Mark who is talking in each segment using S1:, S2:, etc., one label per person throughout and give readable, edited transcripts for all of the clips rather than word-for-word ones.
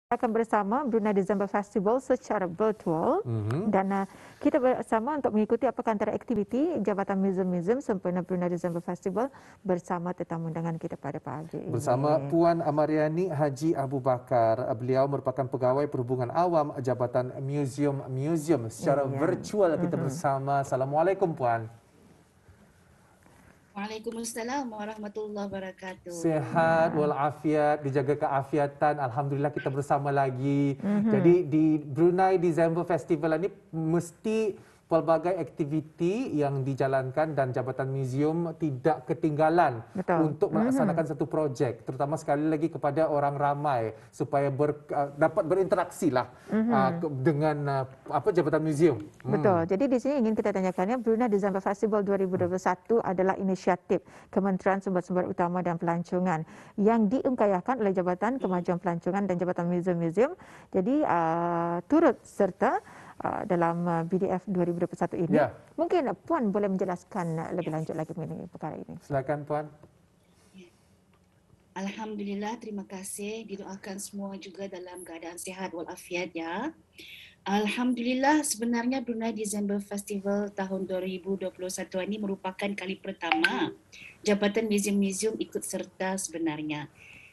S1: akan bersama Brunei December Festival secara virtual dan kita bersama untuk mengikuti apakah antara aktiviti Jabatan Museum sempena Brunei December Festival bersama tetamu undangan kita pada pagi ini.
S2: Bersama Puan Amariani Haji Abu Bakar. Beliau merupakan pegawai perhubungan awam Jabatan Museum secara virtual kita bersama. Assalamualaikum Puan.
S3: Waalaikumsalam warahmatullahi wabarakatuh.
S2: Sehat walafiat, dijaga keafiatan. Alhamdulillah kita bersama lagi. Jadi di Brunei December Festival ini mesti pelbagai aktiviti yang dijalankan dan Jabatan Museum tidak ketinggalan untuk melaksanakan satu projek, terutama sekali lagi kepada orang ramai supaya dapat berinteraksi lah dengan Jabatan Museum.
S1: Betul. Jadi di sini ingin kita tanyakannya, Brunei December Festival 2021 adalah inisiatif Kementerian Sumber-Sumber Utama dan Pelancongan yang diungkayahkan oleh Jabatan Kemajuan Pelancongan dan Jabatan Museum. Jadi turut serta dalam BDF 2021 ini. Ya. Mungkin Puan boleh menjelaskan lebih lanjut lagi mengenai perkara ini.
S2: Silakan Puan.
S3: Alhamdulillah, terima kasih. Didoakan semua juga dalam keadaan sihat walafiat ya. Alhamdulillah, sebenarnya Brunei December Festival tahun 2021 ini merupakan kali pertama Jabatan Museum ikut serta sebenarnya.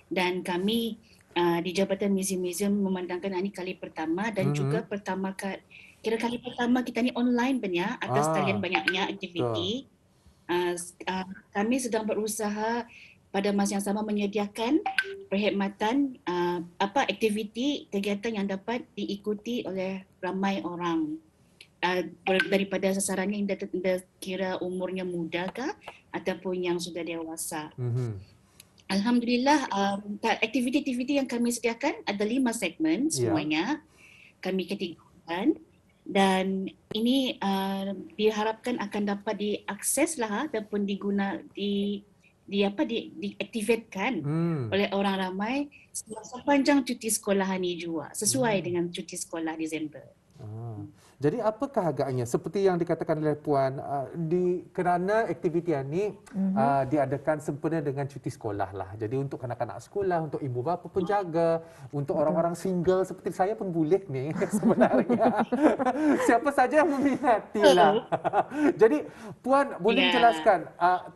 S3: Dan kami di Jabatan Museum memandangkan ini kali pertama dan juga kali pertama kita ni online banyak atas talian banyaknya aktiviti. Kami sedang berusaha pada masa yang sama menyediakan perkhidmatan aktiviti kegiatan yang dapat diikuti oleh ramai orang daripada sasarannya yang kira umurnya muda kah ataupun yang sudah dewasa. Alhamdulillah, aktiviti-aktiviti yang kami sediakan ada 5 segmen semuanya. Kami kategorikan dan ini diharapkan akan dapat diakses lah ataupun diaktifkan oleh orang ramai sepanjang cuti sekolah ini juga sesuai dengan cuti sekolah Disember.
S2: Jadi apakah agaknya seperti yang dikatakan oleh Puan kerana aktiviti ini diadakan sempena dengan cuti sekolah lah. Jadi untuk kanak-kanak sekolah, untuk ibu bapa penjaga, untuk orang-orang single seperti saya pun boleh ni sebenarnya. Siapa saja yang meminati lah. Jadi Puan boleh menjelaskan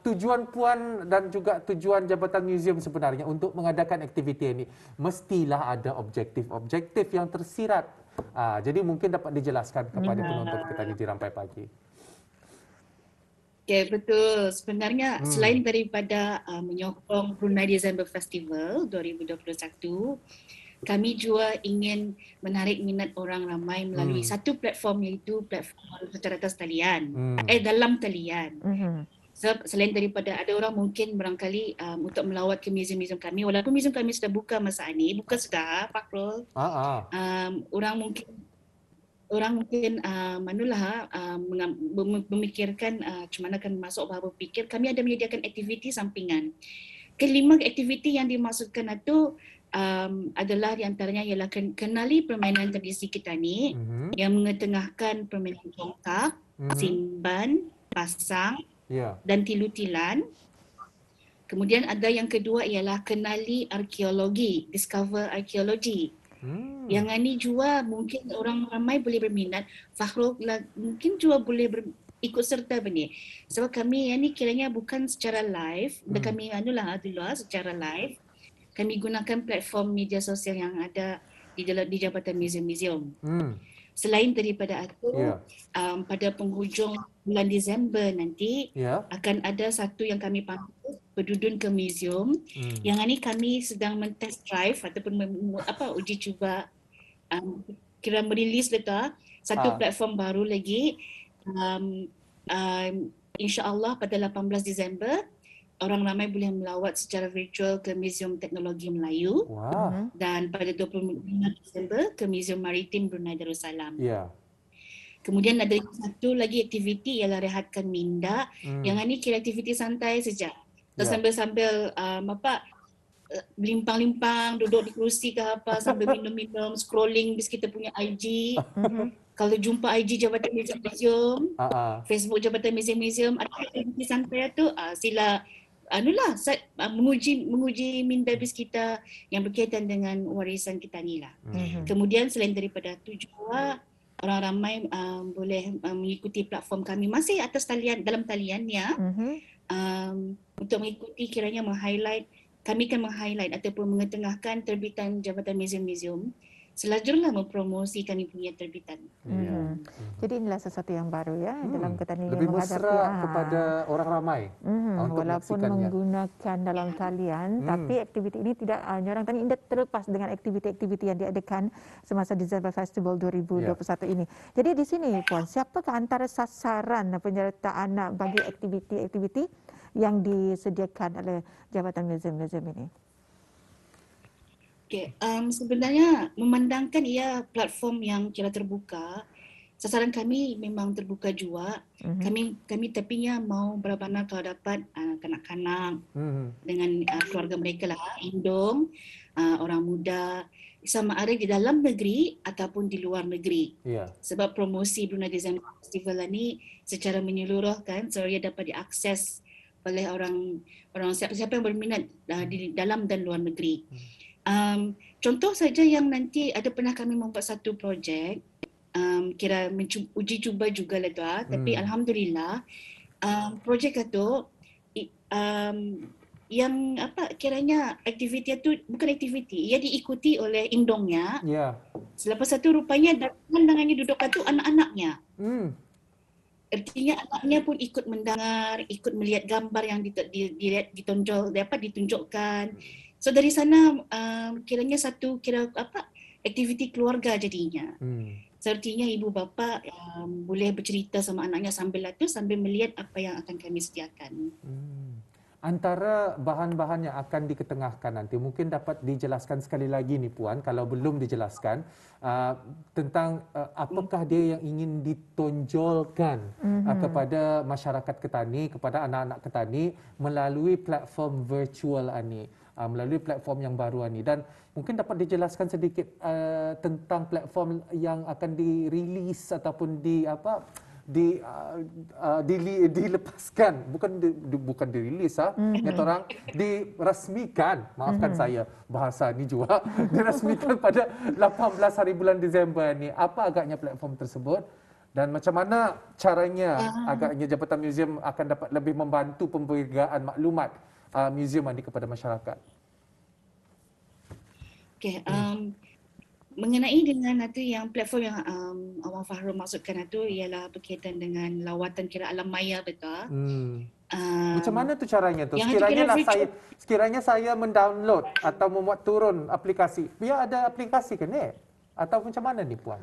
S2: tujuan Puan dan juga tujuan Jabatan Museum sebenarnya untuk mengadakan aktiviti ini mestilah ada objektif yang tersirat. Jadi mungkin dapat dijelaskan kepada penonton kita di Rampai Pagi.
S3: Okay, betul. Sebenarnya selain daripada menyokong Brunei December Festival 2021, kami juga ingin menarik minat orang ramai melalui satu platform, iaitu platform secara atas talian, dalam talian. Selain daripada ada orang mungkin barangkali untuk melawat ke museum-museum kami, walaupun museum kami sudah buka masa ini, buka sudah Pak Rol. Orang mungkin memikirkan macam mana akan masuk bahawa berfikir, kami ada menyediakan aktiviti sampingan. Kelima aktiviti yang dimaksudkan itu adalah di antaranya ialah kenali permainan tradisi kita ni yang mengetengahkan permainan congkak, simban, pasang dan tilu-tilan. Kemudian ada yang kedua ialah kenali arkeologi, discover arkeologi. Yang ini juga mungkin orang ramai boleh berminat. Fakhrul mungkin juga boleh ikut serta benda. Sebab kami yang ni kiranya bukan secara live, kami secara live. Kami gunakan platform media sosial yang ada di Jabatan Museum. Selain daripada itu, pada penghujung bulan Disember nanti akan ada satu yang kami panggil berdudun ke museum. Yang ini kami sedang men-test drive ataupun uji cuba kira merilis satu platform baru lagi. InsyaAllah pada 18 Disember orang ramai boleh melawat secara virtual ke Museum Teknologi Melayu dan pada 25 Disember ke Museum Maritim Brunei Darussalam. Kemudian ada satu lagi aktiviti ialah rehatkan minda. Yang ini kira aktiviti santai saja. Sambil-sambil limpang-limpang duduk di kerusi ke apa sambil minum-minum, scrolling bis kita punya IG. Kalau jumpa IG Jabatan Museum, Facebook Jabatan Museum, ada aktiviti santai tu sila menguji minbabis kita yang berkaitan dengan warisan kita ni lah. Kemudian selain daripada tu juga orang ramai boleh mengikuti platform kami masih atas talian, dalam talian ya. Untuk mengikuti kiranya kami akan meng-highlight ataupun mengetengahkan terbitan Jabatan Museum-Museum selajulah mempromosi kami punya terbitan.
S1: Jadi inilah sesuatu yang baru ya dalam Ketani yang
S2: lebih mesra kepada orang ramai untuk
S1: walaupun
S2: menyaksikannya.
S1: menggunakan dalam talian, tapi aktiviti ini tidak orang tani tidak terlepas dengan aktiviti-aktiviti yang diadakan semasa December Festival 2021 ini. Jadi di sini Puan, siapakah antara sasaran penyertaan bagi aktiviti-aktiviti yang disediakan oleh Jabatan Museum-Museum ini?
S3: Okay. Sebenarnya memandangkan ia platform yang kira terbuka, sasaran kami memang terbuka juga. Kami tapinya mau berapa kalau dapat kanak-kanak dengan keluarga mereka lah, indung, orang muda, sama ada di dalam negeri ataupun di luar negeri. Sebab promosi Brunei Design Festival ini secara menyeluruh kan, so ia dapat diakses oleh orang siapa yang berminat di dalam dan luar negeri. Contoh saja yang nanti ada pernah kami membuat satu projek, kira uji cuba juga lah tu, tapi alhamdulillah projek itu yang kiranya aktiviti itu bukan aktiviti, ia diikuti oleh indongnya. Selepas itu rupanya dengannya duduk itu anak-anaknya. Artinya anaknya pun ikut mendengar, ikut melihat gambar yang ditunjukkan. So dari sana kiranya satu aktiviti keluarga jadinya. Sepertinya ibu bapa boleh bercerita sama anaknya sambil melihat apa yang akan kami sediakan.
S2: Antara bahan-bahan yang akan diketengahkan nanti, mungkin dapat dijelaskan sekali lagi nih Puan, kalau belum dijelaskan, tentang apakah dia yang ingin ditonjolkan kepada masyarakat Ketani, kepada anak-anak Ketani melalui platform virtual ini, melalui platform yang baru ini. Dan mungkin dapat dijelaskan sedikit tentang platform yang akan dirilis ataupun dilepaskan, bukan dirilis kata orang, dirasmikan, maafkan saya bahasa ni juga, dirasmikan pada 18 hari bulan Disember ni. Apa agaknya platform tersebut dan macam mana caranya agaknya Jabatan Museum akan dapat lebih membantu pemberian maklumat museum ini kepada masyarakat?
S3: Okey, mengenai dengan itu yang platform yang Awang Fahrul maksudkan itu ialah berkaitan dengan lawatan kira alam maya, betul?
S2: Macam mana tu caranya tu?
S3: Yang
S2: Sekiranya saya mendownload atau membuat turun aplikasi, biar ada aplikasi kan atau macam mana ni Puan?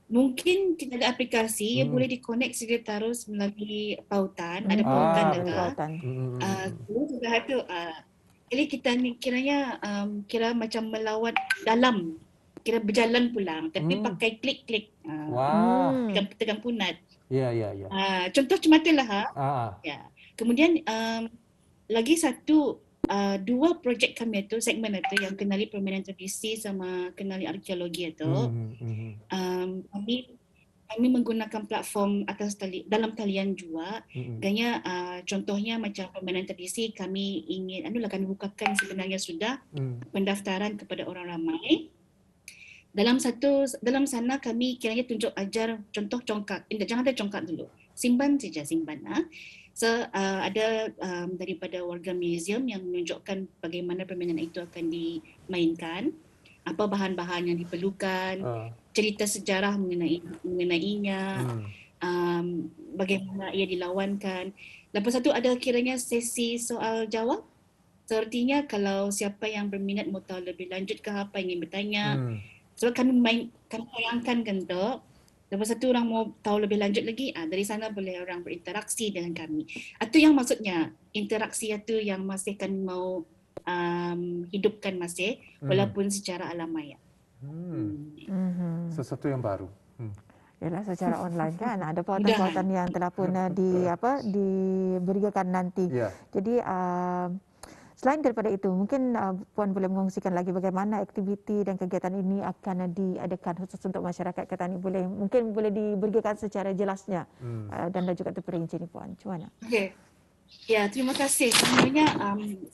S3: Mungkin tidak ada aplikasi, ia boleh dikonek sedia terus melalui pautan, ada pautan dekat. Juga itu jadi kita ni kiranya kira macam melawat dalam, kira berjalan pulang tapi pakai klik-klik. Tekan punat.
S2: Ya.
S3: Contoh macam itulah ya. Kemudian lagi satu dua projek kami itu, segmen itu yang kenali permainan tradisi sama kenali arkeologi itu. Kami menggunakan platform dalam talian juga. Ganya contohnya macam permainan tradisi kami ingin kami bukakan sebenarnya sudah pendaftaran kepada orang ramai. Dalam sana kami kiranya tunjuk ajar contoh congkak. Jangan ada congkak dulu. Simban saja simban. So ada daripada warga museum yang menunjukkan bagaimana permainan itu akan dimainkan, apa bahan-bahan yang diperlukan, cerita sejarah mengenainya, bagaimana ia dilawankan. Lepas itu ada kiranya sesi soal jawab. Sepertinya kalau siapa yang berminat mau tahu lebih lanjut ke apa ingin bertanya. Sebab kami tayangkan kan tu. Lepas itu orang mau tahu lebih lanjut lagi, dari sana boleh orang berinteraksi dengan kami. Itu yang maksudnya interaksi itu yang masih kami mau hidupkan masih, walaupun secara alam maya.
S2: Sesuatu yang baru.
S1: Yalah, secara online kan ada pautan-pautan yang telah pun diberikan nanti. Jadi selain daripada itu, mungkin Puan boleh mengongsikan lagi bagaimana aktiviti dan kegiatan ini akan diadakan khusus untuk masyarakat Ketani. Mungkin boleh diberikan secara jelasnya dan juga terperinci ni Puan. Macam mana?
S3: Okey. Ya, terima kasih. Sebenarnya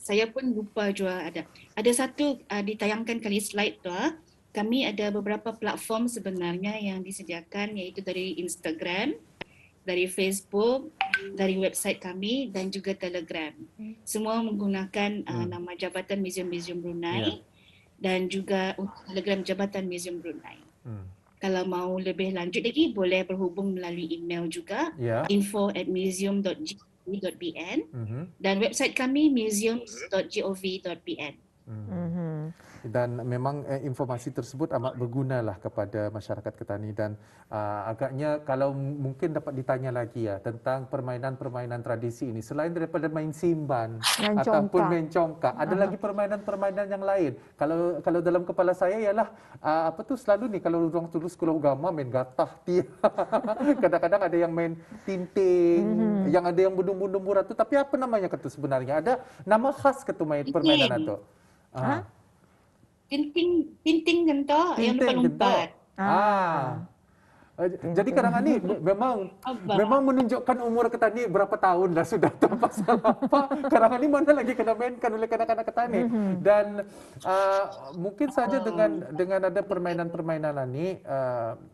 S3: saya pun lupa juga ada satu ditayangkan kali slide tu. Kami ada beberapa platform sebenarnya yang disediakan, iaitu dari Instagram, dari Facebook, dari website kami dan juga Telegram. Semua menggunakan nama Jabatan Museum Brunei dan juga untuk Telegram Jabatan Museum Brunei. Kalau mau lebih lanjut lagi, boleh berhubung melalui email juga, info@museum.gov.bn dan website kami museums.gov.bn.
S2: Dan memang informasi tersebut amat bergunalah kepada masyarakat Ketani dan agaknya kalau mungkin dapat ditanya lagi ya tentang permainan-permainan tradisi ini selain daripada main simban
S1: Main
S2: ataupun
S1: congkak.
S2: main congkak ada lagi permainan-permainan yang lain. Kalau dalam kepala saya ialah apa tu selalu ni kalau orang dulu sekolah agama main gatah tia. Kadang-kadang ada yang main tinting, yang ada yang bundung-bundung murah tu tapi apa namanya kata sebenarnya? Ada nama khas ke tu main permainan itu?
S3: Tinting gento yang lompat-lompat.
S2: Jadi kadang-kadang ni memang menunjukkan umur Ketani berapa tahun dah sudah tahu pasal apa. Kadang-kadang ni mana lagi kena mainkan oleh kanak-kanak Ketani. Dan mungkin saja dengan ada permainan-permainan ni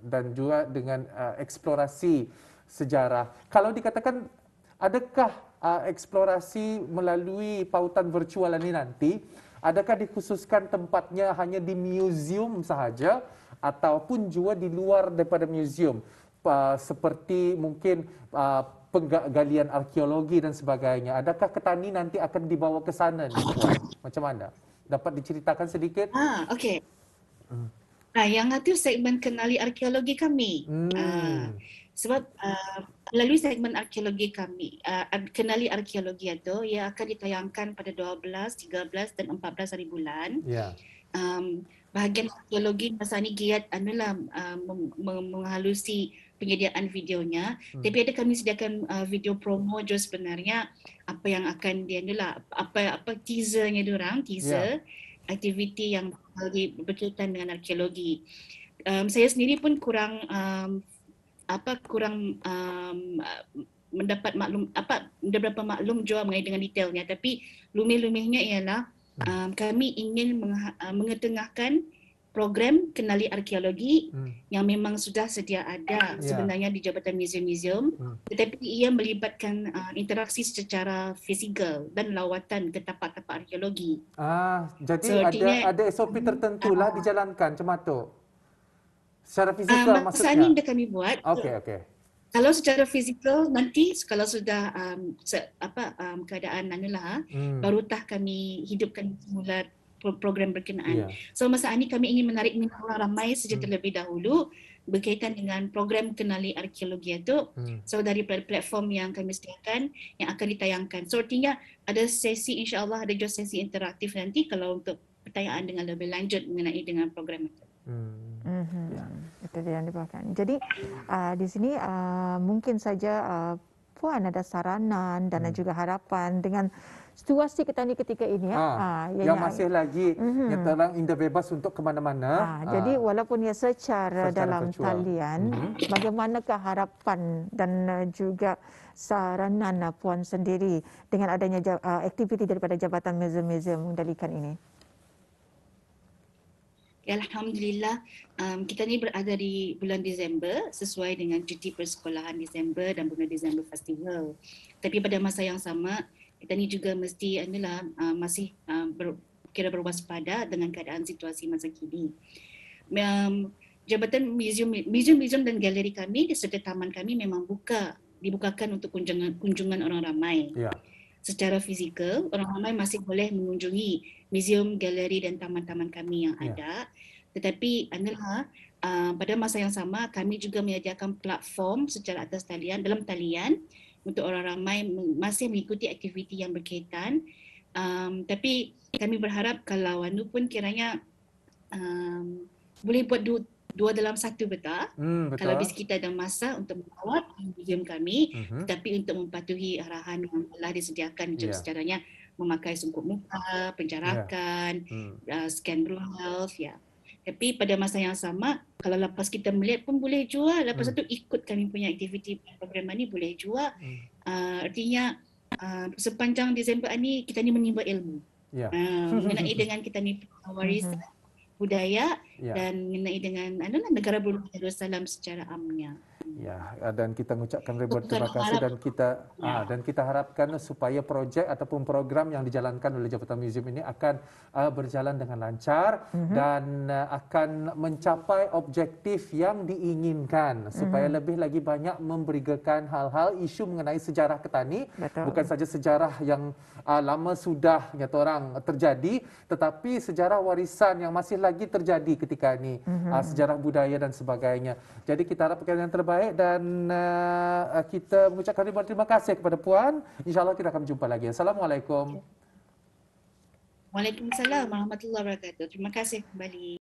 S2: dan juga dengan eksplorasi sejarah. Kalau dikatakan adakah eksplorasi melalui pautan virtual ini nanti adakah dikhususkan tempatnya hanya di museum sahaja ataupun juga di luar daripada museum seperti mungkin penggalian arkeologi dan sebagainya. Adakah Ketani nanti akan dibawa ke sana ni? Macam mana? Dapat diceritakan sedikit?
S3: Okey. Yang itu segmen kenali arkeologi kami. Sebab melalui segmen arkeologi kami, kenali arkeologi itu ia akan ditayangkan pada 12, 13 dan 14 hari bulan. Bahagian arkeologi masa ni giat menghalusi penyediaan videonya. Tapi ada kami sediakan video promo juga sebenarnya apa yang akan apa teasernya diorang, aktiviti yang berkaitan dengan arkeologi. Saya sendiri pun kurang mendapat beberapa maklum juga mengenai dengan detailnya, tapi lumih-lumihnya ialah kami ingin mengetengahkan program kenali arkeologi yang memang sudah sedia ada sebenarnya di Jabatan Museum-Museum, tetapi ia melibatkan interaksi secara fizikal dan lawatan ke tapak-tapak arkeologi.
S2: Jadi so, ada SOP tertentulah dijalankan macam tu. Secara fizikal maksudnya.
S3: Saat ini dah kami buat.
S2: Okey.
S3: Kalau secara fizikal nanti kalau sudah keadaan barutah kami hidupkan semula program berkenaan. So masa ini kami ingin menarik minat orang ramai sejak terlebih dahulu berkaitan dengan program kenali arkeologi itu. So dari platform yang kami sediakan yang akan ditayangkan. So artinya ada sesi, insya-Allah ada juga sesi interaktif nanti kalau untuk pertanyaan dengan lebih lanjut mengenai dengan program itu.
S1: Itu dia yang dibawakan. Jadi di sini mungkin saja Puan ada saranan dan juga harapan dengan situasi Ketani ketika ini
S2: yang masih lagi yang terang indah bebas untuk ke mana-mana.
S1: Jadi walaupun ia secara dalam
S2: virtual.
S1: talian, bagaimanakah harapan dan juga saranan Puan sendiri dengan adanya aktiviti daripada Jabatan Museum mengendalikan ini?
S3: Alhamdulillah, kita ni berada di bulan Disember sesuai dengan cuti persekolahan Disember dan bulan Disember Festival. Tapi pada masa yang sama, kita ni juga mesti masih berwaspada dengan keadaan situasi masa kini. Jabatan museum dan galeri kami di serta taman kami memang dibukakan untuk kunjungan orang ramai. Secara fizikal, orang ramai masih boleh mengunjungi museum, galeri dan taman-taman kami yang ada. Tetapi pada masa yang sama kami juga menyediakan platform secara atas talian, dalam talian untuk orang ramai masih mengikuti aktiviti yang berkaitan. Tapi kami berharap kalau anu pun kiranya boleh buat dua dalam satu betul. Kalau bis kita ada masa untuk melawat museum kami, tetapi untuk mematuhi arahan yang telah disediakan secaranya memakai sungkup muka, penjarakan, scan Blue Health, Tapi pada masa yang sama, kalau lepas kita melihat pun boleh juga, lepas itu ikut kami punya aktiviti program ini boleh juga. Artinya sepanjang Disember ini kita ni menimba ilmu.
S2: Ya.
S3: Mengenai dengan kita ni warisan budaya dan mengenai dengan negara Brunei Darussalam secara amnya.
S2: Ya, dan kita mengucapkan ribuan terima kasih dan kita harapkan supaya projek ataupun program yang dijalankan oleh Jabatan Museum ini akan berjalan dengan lancar dan akan mencapai objektif yang diinginkan supaya lebih lagi banyak memberikan hal-hal isu mengenai sejarah Ketani.
S1: Betul.
S2: Bukan saja sejarah yang lama sudah nyata orang terjadi, tetapi sejarah warisan yang masih lagi terjadi ketika ini, sejarah budaya dan sebagainya. Jadi kita harapkan yang terbaik dan kita mengucapkan ribuan terima kasih kepada Puan. InsyaAllah kita akan berjumpa lagi. Assalamualaikum.
S3: Waalaikumsalam warahmatullahi wabarakatuh. Terima kasih kembali.